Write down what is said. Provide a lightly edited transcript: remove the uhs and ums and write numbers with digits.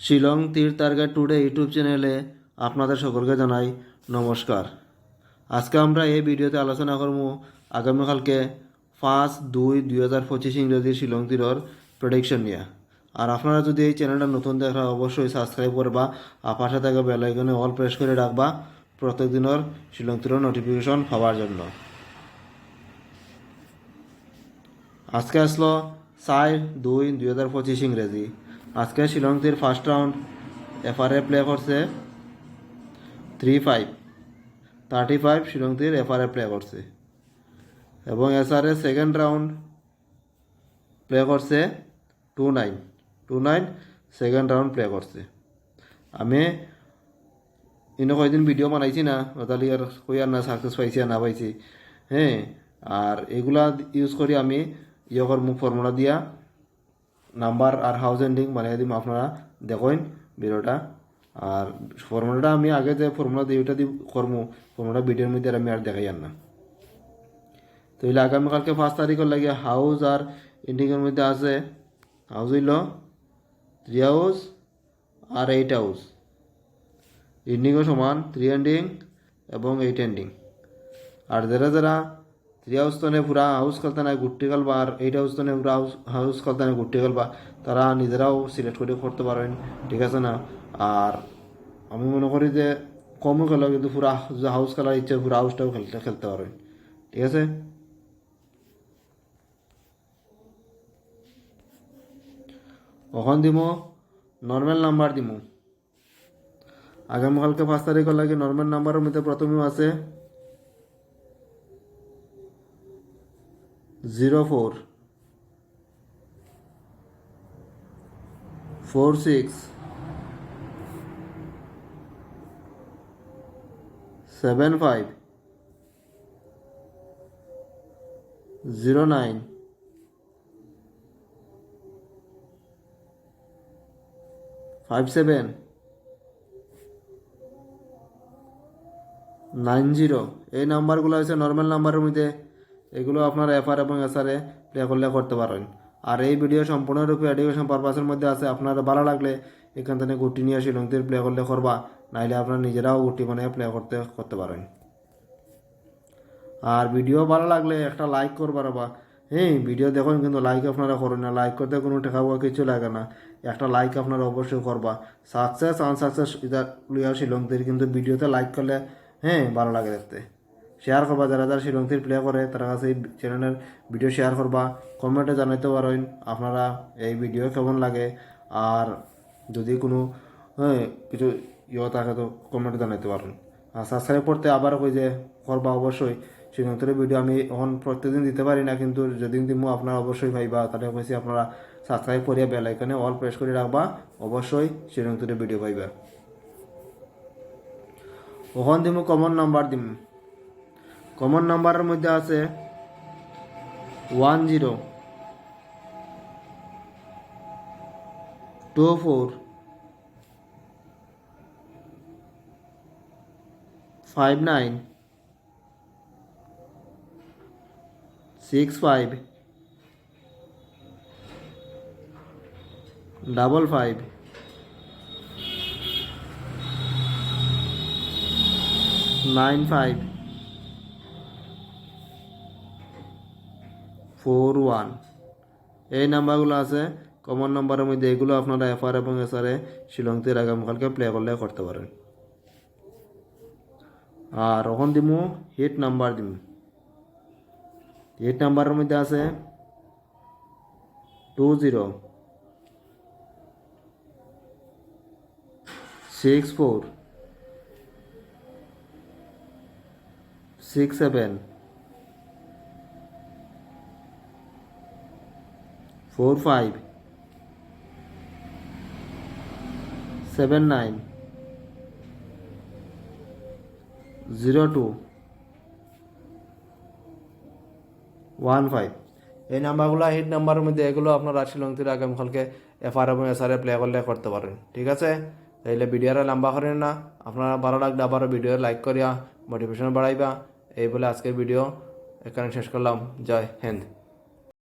শিলং তীর target today YouTube চ্যানেলে আপনাদের সকলকে জানাই নমস্কার। আজকে আমরা এই ভিডিওতে আলোচনা করব আগামীকালকে 5/2/2025 ইংরেজি শিলং তীরের প্রেডিকশন নিয়ে। আর আপনারা যদি এই চ্যানেলটা নতুন দেখা অবশ্যই সাবস্ক্রাইব করবা, আর পাশে থাকা বেল আইকনে অল প্রেস করে রাখবা প্রত্যেক দিনের শিলং তীরের নোটিফিকেশন পাওয়ার জন্য। আজকে আসলো 4/2/2025 ইংরেজি। আজকে শিলং তীর ফার্স্ট রাউন্ড এফআরএ প্লে করছে 35 শিলং তীর এফআরএ প্লে করছে, এবং এসআরএ সেকেন্ড রাউন্ড প্লে করছে 29 সেকেন্ড রাউন্ড প্লে করছে। আমি কয়েকদিন ভিডিও বানাইছি না, ওতালি আর কই আর না সাকসেস পাইছি আর না পাইছি, হ্যাঁ। আর এগুলা ইউজ করি আমি মুখ ফর্মুলা দিয়া নাম্বার আর হাউস এন্ডিং বানিয়ে দিম, আপনারা দেখেন ভিডিওটা। আর ফর্মুলাটা আমি আগে যে ফর্মুলা দিই ওইটা দিয়ে করবো, ফর্মুলা ভিডিওর মধ্যে আমি আর দেখাই আর না। তো এলে আগামীকালকে 5 তারিখের লাগে হাউস আর এন্ডিংয়ের মধ্যে আছে। হাউস হইল 3 হাউস আর 8 হাউস, এন্ডিংও সমান 3 এন্ডিং এবং 8 এন্ডিং। আর যারা 3 হাউস তো পুরা হাউস খেলতে নাই ঘুরতে গেলবা, আর 8 হাউস তো পুরা হাউস খেলতে নাই ঘুরতে গেলবা, তারা নিজেরাও সিলেক্ট করে করতে পারেন, ঠিক আছে না। আর আমি মনে করি যে কমও খেলো, কিন্তু পুরা যে হাউস খেলার ইচ্ছে পুরা হাউসটাও খেলতে পারেন, ঠিক আছে। কখন দিব নর্মাল নাম্বার দিব। আগামীকালকে 5 তারিখের লাগে নর্মাল নাম্বারের মধ্যে প্রথমেও আছে 04 46 75 09 57 90। এই নাম্বারগুলো হচ্ছে নর্মাল নাম্বারের মধ্যে। এগুলো আপনারা এফআর এবং এসআরএ প্লে করলে করতে পারেন। আর এই ভিডিও সম্পূর্ণরূপে এডুকেশন পারপাসের মধ্যে আছে। আপনারা ভালো লাগলে এখান থেকে গুটি নিয়ে শিলং তীর প্লে করলে করবা, নাইলে আপনারা নিজেরাও গুটি বানিয়ে প্লে করতে পারেন। আর ভিডিও ভালো লাগলে একটা লাইক করবার বা, হ্যাঁ ভিডিও দেখুন কিন্তু লাইক আপনারা করেন না। লাইক করতে কোনো টাকা কিছু লাগে না, একটা লাইক আপনারা অবশ্যই করবা। সাকসেস আনসাকসেস এটা লিয়া শিলং তীর, কিন্তু ভিডিওতে লাইক করলে হ্যাঁ ভালো লাগে দেখতে। শেয়ার করবা, যারা শিলং তীর প্লে করে তারা কাছে এই চ্যানেলের ভিডিও শেয়ার করবা। কমেন্টে জানাইতে পারেন আপনারা এই ভিডিও কেমন লাগে। আর যদি কোনো কিছু থাকে তো কমেন্টে জানাইতে পারেন। আর সাবস্ক্রাইব করতে আবার কই যে করবা অবশ্যই। শিলং তীরের ভিডিও আমি এখন প্রত্যেকদিন দিতে পারি না, কিন্তু যেদিন দিব আপনারা অবশ্যই পাইবা। তাহলে কইছি আপনারা সাবস্ক্রাইব করিয়া বেল আইকনে অল প্রেস করে রাখবা, অবশ্যই শিলং তীরের ভিডিও পাইবা। ওখান দিব কমন নাম্বার দিম। কমন নাম্বারের মধ্যে আছে 10 24 59 65 55 95 41। এই নাম্বারগুলো আছে কমন নাম্বারের মধ্যে। এগুলো আপনারা এফআর এবং এসআরএ শিলং তীর আগামীকালকে প্লে করলে করতে পারেন। আর ওখান দিমু হিট নাম্বার দিমু। হিট নাম্বারের মধ্যে আছে 20 64 67 45 79 02 15। এই নাম্বারগুলো হিট নাম্বারের মধ্যে। এগুলো আপনারা শিলং তীর আগামীকালকে এফআর এবং এসআরএ প্লে করলে করতে পারেন, ঠিক আছে। তাইলে ভিডিওটা লম্বা করেন না, আপনারা ভালো লাগলে আবারও ভিডিও লাইক করিয়া মোটিভেশন বাড়াইবা। এই বলে আজকের ভিডিও এখানে শেষ করলাম। জয় হিন্দ।